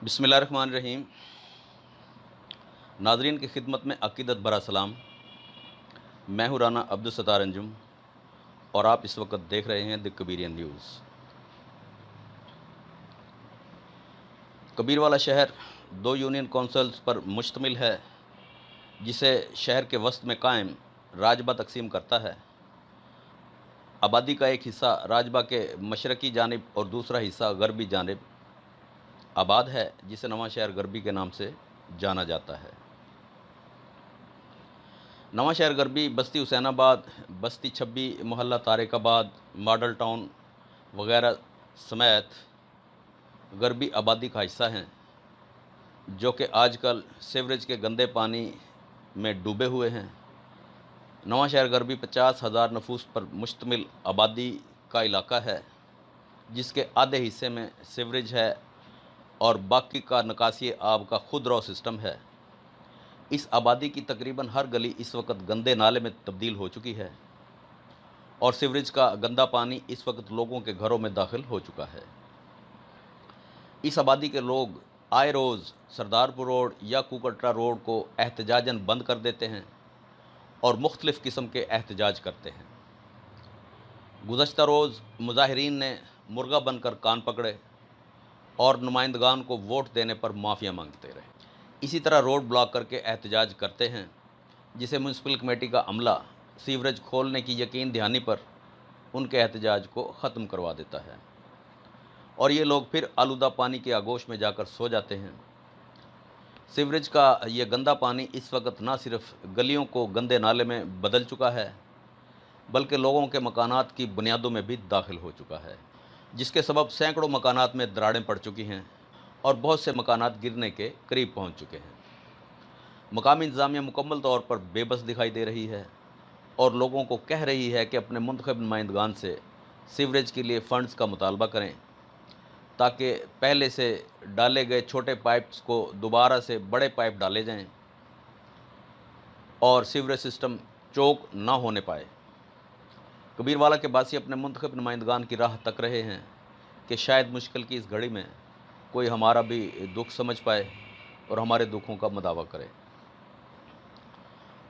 बिस्मिल्लाहिर्रहमानिर्रहीम। नाज़रीन की खिदमत में अक़ीदत भरा सलाम। मैं हूँ राना अब्दुल सत्तार अंजुम और आप इस वक्त देख रहे हैं द कबीरियन न्यूज़। कबीरवाला शहर 2 यूनियन कौंसल्स पर मुश्तमिल है, जिसे शहर के वस्त में कायम राजबा तकसीम करता है। आबादी का एक हिस्सा राजबा के मशरक़ी जानिब और दूसरा हिस्सा गरबी जानिब आबाद है, जिसे नवां शहर गरबी के नाम से जाना जाता है। नवां शहर गरबी बस्ती हुसैनाबाद, बस्ती छब्बी, मोहल्ला तारिकाबाद, मॉडल टाउन वगैरह समेत गरबी आबादी का हिस्सा हैं, जो कि आजकल सीवरेज के गंदे पानी में डूबे हुए हैं। नवां शहर गरबी 50,000 नफूस पर मुश्तमिल आबादी का इलाका है, जिसके आधे हिस्से में सीवरेज है और बाकी का निकासी आब का खुदरा सिस्टम है। इस आबादी की तकरीबन हर गली इस वक्त गंदे नाले में तब्दील हो चुकी है और सीवरेज का गंदा पानी इस वक्त लोगों के घरों में दाखिल हो चुका है। इस आबादी के लोग आए रोज़ सरदारपुर रोड या कुकट्रा रोड को एहतजाजन बंद कर देते हैं और मुख्तलिफ़ किस्म के एहतजाज करते हैं। गुज़श्ता रोज़ मुजाहिरीन ने मुर्गा बनकर कान पकड़े और नुमाइंदगान को वोट देने पर माफ़िया मांगते रहे। इसी तरह रोड ब्लॉक करके एहतजाज करते हैं, जिसे म्यूनसिपल कमेटी का अमला सीवरेज खोलने की यकीन दहानी पर उनके एहतजाज को ख़त्म करवा देता है और ये लोग फिर आलूदा पानी के आगोश में जाकर सो जाते हैं। सीवरेज का ये गंदा पानी इस वक्त ना सिर्फ गलियों को गंदे नाले में बदल चुका है, बल्कि लोगों के मकानात की बुनियादों में भी दाखिल हो चुका है, जिसके सबब सैकड़ों मकानात में दरारें पड़ चुकी हैं और बहुत से मकानात गिरने के करीब पहुंच चुके हैं। मकामी इंतज़ामिया मुकम्मल तौर पर बेबस दिखाई दे रही है और लोगों को कह रही है कि अपने मुंतखब नुमाइंदगान से सीवरेज के लिए फ़ंड्स का मुतालबा करें, ताकि पहले से डाले गए छोटे पाइप्स को दोबारा से बड़े पाइप डाले जाएं और सीवरेज सिस्टम चोक ना होने पाए। कबीरवाला के बासी अपने मुंतखब नुमाइंदगान की राह तक रहे हैं कि शायद मुश्किल की इस घड़ी में कोई हमारा भी दुख समझ पाए और हमारे दुखों का मदावा करे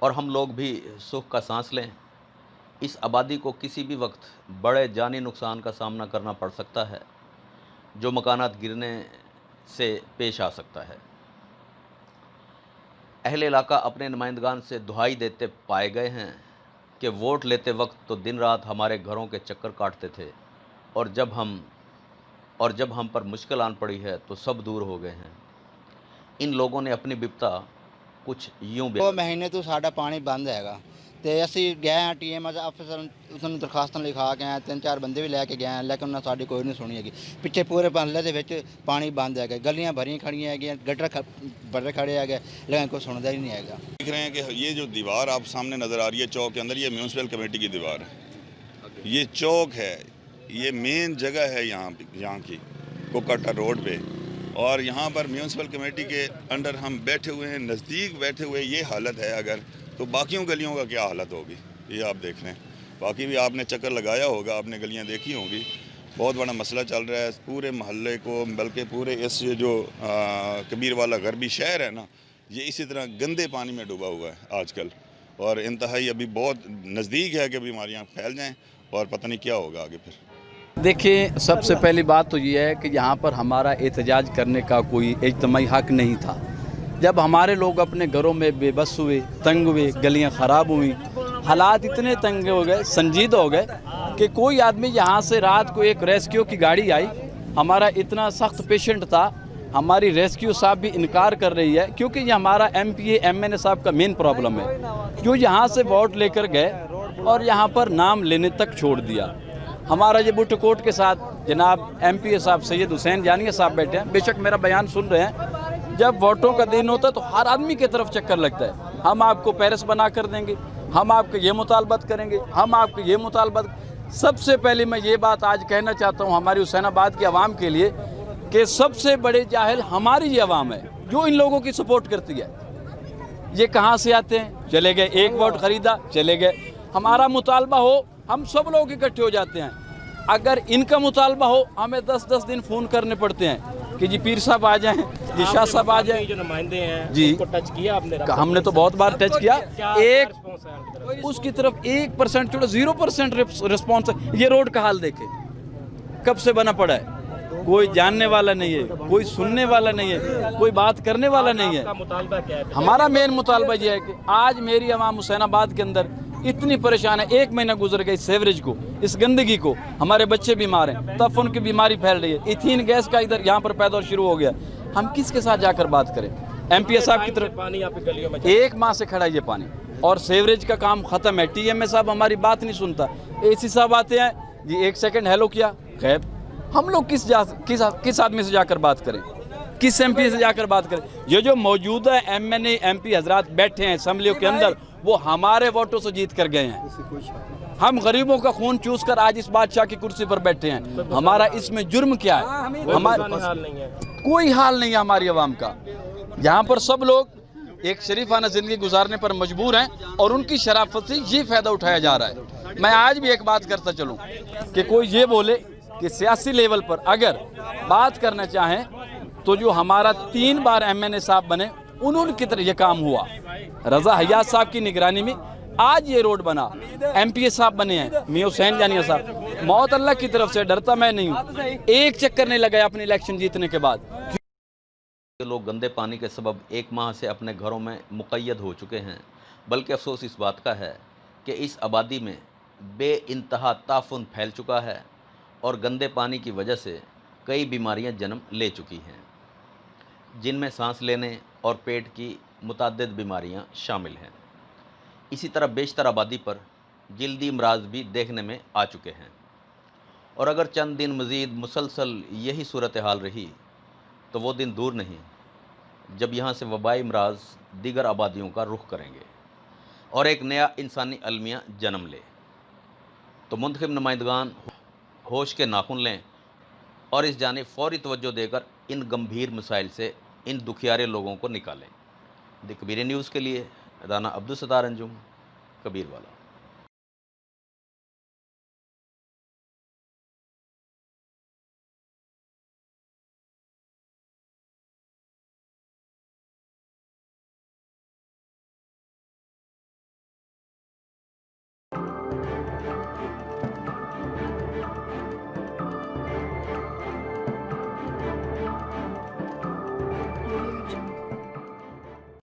और हम लोग भी सुख का सांस लें। इस आबादी को किसी भी वक्त बड़े जानी नुकसान का सामना करना पड़ सकता है, जो मकानात गिरने से पेश आ सकता है। अहले इलाका अपने नुमाइंदगान से दुहाई देते पाए गए हैं कि वोट लेते वक्त तो दिन रात हमारे घरों के चक्कर काटते थे और जब हम पर मुश्किल आन पड़ी है तो सब दूर हो गए हैं। इन लोगों ने अपनी बिपता कुछ यूँ 2 महीने तो साडा पानी बंद हैगा ਤੇ ਅਸੀਂ ਗਏ ਹਾਂ ਟੀਐਮ ਅਫਸਰ ਨੂੰ ਦਰਖਾਸਤਾਂ ਲਿਖਾ ਕੇ ਆਏ, 3-4 ਬੰਦੇ ਵੀ ਲੈ ਕੇ ਗਏ, ਲੇਕਿਨ ਉਹਨਾਂ ਸਾਡੀ ਕੋਈ ਨਹੀਂ ਸੁਣੀ ਹੈਗੀ। ਪਿੱਛੇ ਪੂਰੇ ਮਹੱਲੇ ਦੇ ਵਿੱਚ ਪਾਣੀ ਬੰਦ ਹੈਗਾ, ਗਲੀਆਂ भरी खड़ी ਹੈਗੀਆਂ, गटर भरे खड़े हैगे, लेकिन कोई सुनता ही नहीं हैगा। देख रहे हैं कि ये जो दीवार आप सामने नज़र आ रही है चौक के अंदर, ये म्यूनसिपल कमेटी की दीवार है। ये चौक है, ये मेन जगह है यहाँ की कुकट्टा रोड पे, और यहाँ पर म्यूनसिपल कमेटी के अंडर हम बैठे हुए हैं, नज़दीक बैठे हुए। ये हालत है अगर तो बाकियों गलियों का क्या हालत होगी, ये आप देख लें। बाकी भी आपने चक्कर लगाया होगा, आपने गलियाँ देखी होंगी। बहुत बड़ा मसला चल रहा है पूरे मोहल्ले को, बल्कि पूरे इस जो कबीरवाला गरबी शहर है ना, ये इसी तरह गंदे पानी में डूबा हुआ है आजकल, और इंतहाई अभी बहुत नज़दीक है कि बीमारियाँ फैल जाएँ और पता नहीं क्या होगा आगे फिर। देखिए, सबसे पहली बात तो ये है कि यहाँ पर हमारा एहतजाज करने का कोई इज्तिमाई हक नहीं था। जब हमारे लोग अपने घरों में बेबस हुए, तंग हुए, गलियाँ ख़राब हुई, हालात इतने तंग हो गए, संजीदा हो गए कि कोई आदमी यहाँ से रात को एक रेस्क्यू की गाड़ी आई, हमारा इतना सख्त पेशेंट था, हमारी रेस्क्यू साहब भी इनकार कर रही है, क्योंकि ये हमारा MPA MNA साहब का मेन प्रॉब्लम है। क्यों यहाँ से वोट लेकर गए और यहाँ पर नाम लेने तक छोड़ दिया। हमारा ये बुटकोट के साथ जनाब MPA साहब सैयद हुसैन जानिया साहब बैठे हैं, बेशक मेरा बयान सुन रहे हैं। जब वोटों का दिन होता है तो हर आदमी की तरफ चक्कर लगता है, हम आपको पेरिस बना कर देंगे, हम आपको ये मुतालबत करेंगे, हम आपको ये मुतालबत। सबसे पहले मैं ये बात आज कहना चाहता हूँ हमारी हुसैनाबाद की आवाम के लिए कि सबसे बड़े जाहिल हमारी ये आवाम है जो इन लोगों की सपोर्ट करती है। ये कहाँ से आते हैं, चले गए, एक वोट ख़रीदा, चले गए। हमारा मुतालबा हो, हम सब लोग इकट्ठे हो जाते हैं। अगर इनका मुतालबा हो, हमें 10-10 दिन फ़ोन करने पड़ते हैं कि जी पीर साहब आ जाएं, जी शाह साहब आ जाएं। जो नुमाइंदे हैं जी। उनको टच किया आपने? हमने तो बहुत बार टच किया, एक रिस्पॉन्स है उनकी तरफ उसकी तरफ 1% छोड़ो 0% रिस्पॉन्स है। ये रोड का हाल देखे, कब से बना पड़ा है, कोई जानने वाला नहीं है, कोई सुनने वाला नहीं है, कोई बात करने वाला नहीं है। का मुतालबा क्या है? हमारा मेन मुतालबा ये है कि आज मेरी अवाम हुसैनाबाद के अंदर इतनी परेशान है, 1 महीना गुजर गया इस सेवरेज को, इस गंदगी को, हमारे बच्चे बीमार हैं, तफन की बीमारी फैल रही है, इथीन गैस का इधर यहाँ पर पैदा शुरू हो गया। हम किसके साथ जाकर बात करें? एमपीए साहब की तरफ पानी यहाँ पे गलियों में 1 माह से खड़ा है ये पानी, और सेवरेज का काम खत्म है। टीएमए साहब हमारी बात नहीं सुनता, एसी साहब आते हैं जी 1 सेकंड हेलो किया, खैर हम लोग किस आदमी से जाकर बात करें, किस एमपी से जाकर बात करें? ये जो मौजूदा एमएनए एमपी हजरात बैठे हैं असम्बलियों के अंदर, वो हमारे वोटों से जीत कर गए हैं। हम गरीबों का खून चूस कर आज इस बादशाह की कुर्सी पर बैठे हैं। हमारा इसमें जुर्म क्या है? हमारा हाल नहीं है। कोई हाल नहीं है हमारी आवाम का। यहाँ पर सब लोग एक शरीफाना ज़िंदगी गुजारने पर मजबूर हैं और उनकी शराफत से ये फ़ायदा उठाया जा रहा है। मैं आज भी एक बात करता चलूँ कि कोई ये बोले कि सियासी लेवल पर अगर बात करना चाहें तो जो हमारा 3 बार एमएनए साहब बने उन्होंने की तरह ये काम हुआ, रज़ा हयात साहब की निगरानी में आज ये रोड बना। एमपीए साहब बने हैं, मियां हुसैन जानिया साहब, मौत अल्लाह की तरफ से, डरता मैं नहीं हूँ, एक चक्कर नहीं लगाया अपने इलेक्शन जीतने के बाद। लोग गंदे पानी के सबब 1 माह से अपने घरों में मुक़य्यद हो चुके हैं। बल्कि अफसोस इस बात का है कि इस आबादी में बेइंतहा ताफुन फैल चुका है और गंदे पानी की वजह से कई बीमारियां जन्म ले चुकी हैं, जिनमें सांस लेने और पेट की मुतअद्दिद बीमारियां शामिल हैं। इसी तरह बेशतर आबादी पर जल्दी अमराज भी देखने में आ चुके हैं और अगर चंद दिन मज़ीद मुसलसल यही सूरत हाल रही तो वो दिन दूर नहीं जब यहाँ से वबाई अमराज दीगर आबादियों का रुख करेंगे और एक नया इंसानी अलमिया जन्म ले। तो मुंतखब नुमाइंदगान होश के नाखुन लें और इस जानिब फ़ौरी तवज्जो देकर इन गंभीर मसाइल से इन दुखियारे लोगों को निकालें। द कबीर न्यूज़ के लिए राना अब्दुल सत्तार अंजुम, कबीर वाला।